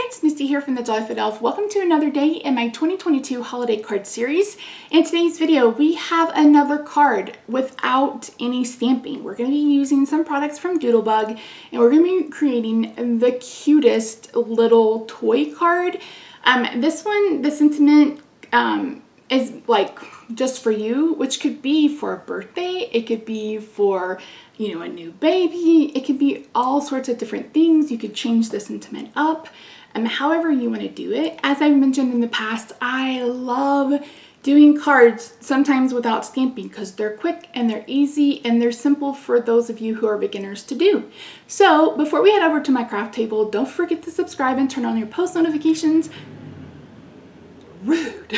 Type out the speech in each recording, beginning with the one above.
it's Misty here from the TheJollyFatElf. Welcome to another day in my 2022 holiday card series. In today's video, we have another card without any stamping. We're going to be using some products from Doodlebug, and we're going to be creating the cutest little toy card. This one, the sentiment is like just for you, which could be for a birthday, it could be for, you know, a new baby, it could be all sorts of different things. You could change the sentiment up, however you want to do it. As I've mentioned in the past, I love doing cards sometimes without stamping because they're quick and they're easy and they're simple for those of you who are beginners to do. So before we head over to my craft table, don't forget to subscribe and turn on your post notifications. Rude.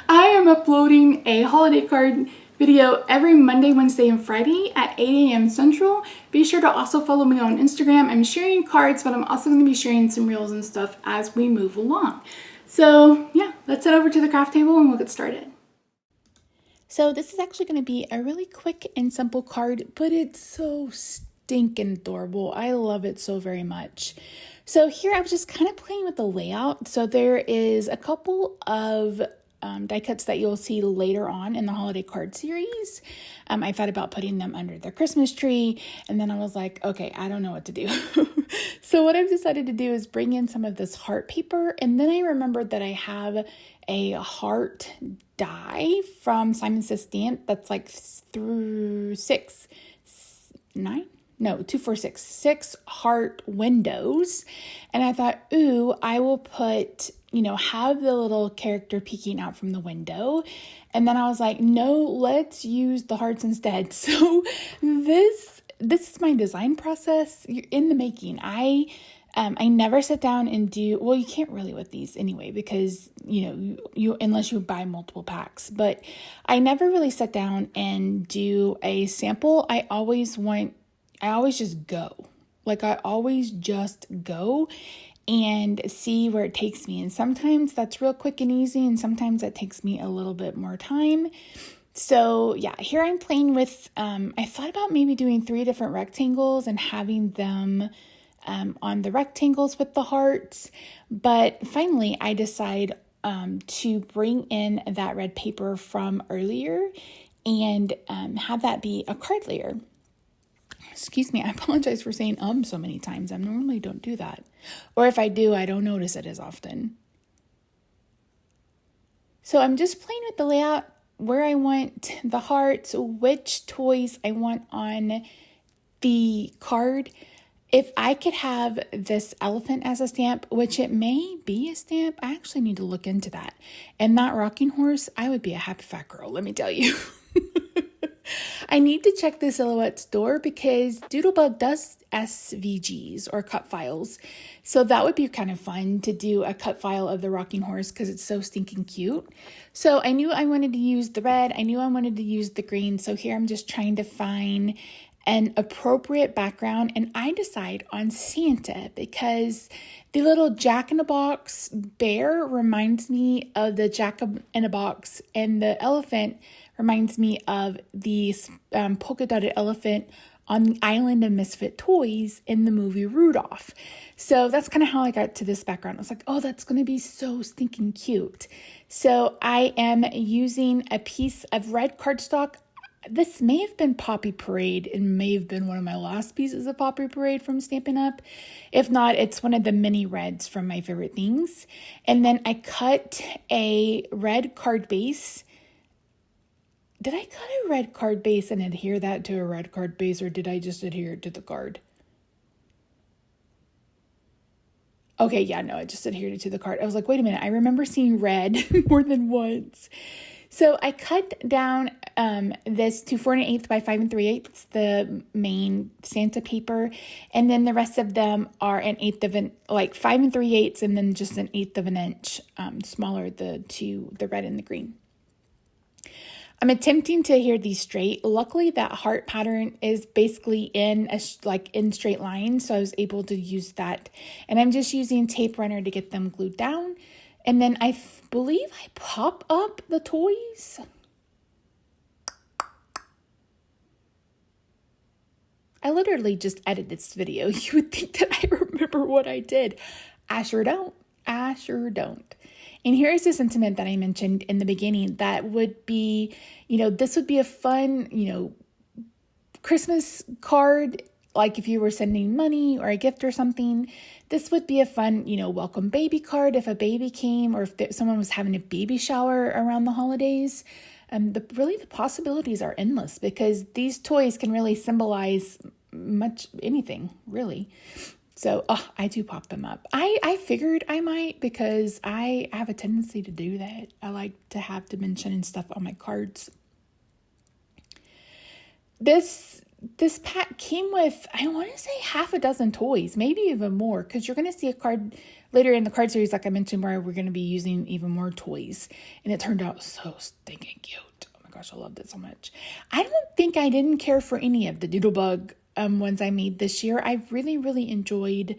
I am uploading a holiday card video every Monday, Wednesday, and Friday at 8 a.m. Central. Be sure to also follow me on Instagram. I'm sharing cards, but I'm also going to be sharing some reels and stuff as we move along. So yeah, let's head over to the craft table and we'll get started. So this is actually going to be a really quick and simple card, but it's so stinking adorable. I love it so very much. So here I was just kind of playing with the layout. So there is a couple of die cuts that you'll see later on in the holiday card series. I thought about putting them under the Christmas tree, and then I was like, okay, I don't know what to do. So what I've decided to do is bring in some of this heart paper, and then I remembered that I have a heart die from Simon Says Stamp that's like through 6 heart windows. And I thought, ooh, I will put, have the little character peeking out from the window. And then I was like, no, let's use the hearts instead. So this is my design process in the making. I never sit down and do, well, you can't really with these anyway, because, you unless you buy multiple packs, but I never really sit down and do a sample. I always just go. Like I always just go and see where it takes me. And sometimes that's real quick and easy, and sometimes that takes me a little bit more time. So yeah, here I'm playing with, I thought about maybe doing 3 different rectangles and having them on the rectangles with the hearts. But finally I decide to bring in that red paper from earlier and have that be a card layer. Excuse me, I apologize for saying so many times. I normally don't do that. Or if I do, I don't notice it as often. So I'm just playing with the layout, where I want the hearts, which toys I want on the card. If I could have this elephant as a stamp, which it may be a stamp, I actually need to look into that. And that rocking horse, I would be a happy fat girl, let me tell you. I need to check the Silhouette store because Doodlebug does SVGs or cut files. So that would be kind of fun to do a cut file of the rocking horse because it's so stinking cute. So I knew I wanted to use the red. I knew I wanted to use the green. So here I'm just trying to find an appropriate background, and I decide on Santa because the little Jack-in-a-Box bear reminds me of the Jack-in-a-Box, and the elephant reminds me of the polka dotted elephant on the Island of Misfit Toys in the movie Rudolph. So that's kind of how I got to this background. I was like, oh, that's going to be so stinking cute. So I am using a piece of red cardstock. This may have been Poppy Parade and may have been one of my last pieces of Poppy Parade from Stampin' Up. If not, it's one of the mini reds from My Favorite Things. And then I cut a red card base. Did I cut a red card base and adhere that to a red card base, or did I just adhere it to the card? Okay, yeah, no, I just adhered it to the card. I was like, wait a minute, I remember seeing red more than once. So I cut down this to 4 1/8 by 5 3/8, the main Santa paper, and then the rest of them are 5 3/8, and then just 1/8 of an inch smaller, the red and the green. I'm attempting to adhere these straight. Luckily, that heart pattern is basically in straight lines, so I was able to use that. And I'm just using tape runner to get them glued down. And then I believe I pop up the toys. I literally just edited this video. You would think that I remember what I did. I sure don't. I sure don't. And here's the sentiment that I mentioned in the beginning that would be, this would be a fun, Christmas card. Like if you were sending money or a gift or something, this would be a fun, welcome baby card if a baby came or if someone was having a baby shower around the holidays. The possibilities are endless because these toys can really symbolize much anything, really. So I do pop them up. I figured I might because I have a tendency to do that. I like to have dimension and stuff on my cards. This pack came with, I want to say half a dozen toys, maybe even more, because you're going to see a card later in the card series, like I mentioned, where we're going to be using even more toys. And it turned out so stinking cute. Oh my gosh, I loved it so much. I don't think I didn't care for any of the Doodlebug ones I made this year. I really, really enjoyed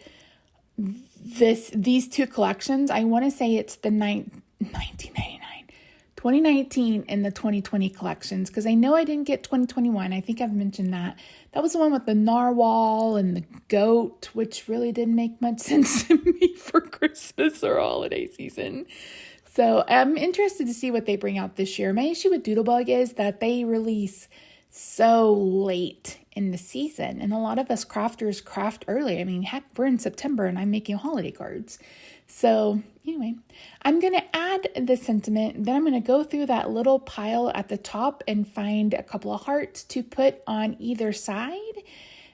these two collections. I want to say it's the 2019 and the 2020 collections, because I know I didn't get 2021. I think I've mentioned that. That was the one with the narwhal and the goat, which really didn't make much sense to me for Christmas or holiday season. So I'm interested to see what they bring out this year. My issue with Doodlebug is that they release so late in the season, and a lot of us crafters craft early. I mean, heck, we're in September and I'm making holiday cards. So anyway, I'm going to add the sentiment. Then I'm going to go through that little pile at the top and find a couple of hearts to put on either side.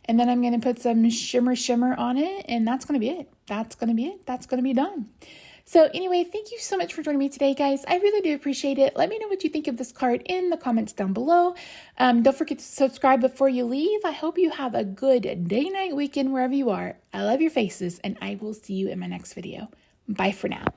And then I'm going to put some shimmer on it. And that's going to be it. That's going to be done. So anyway, thank you so much for joining me today, guys. I really do appreciate it. Let me know what you think of this card in the comments down below. Don't forget to subscribe before you leave. I hope you have a good day, night, weekend, wherever you are. I love your faces, and I will see you in my next video. Bye for now.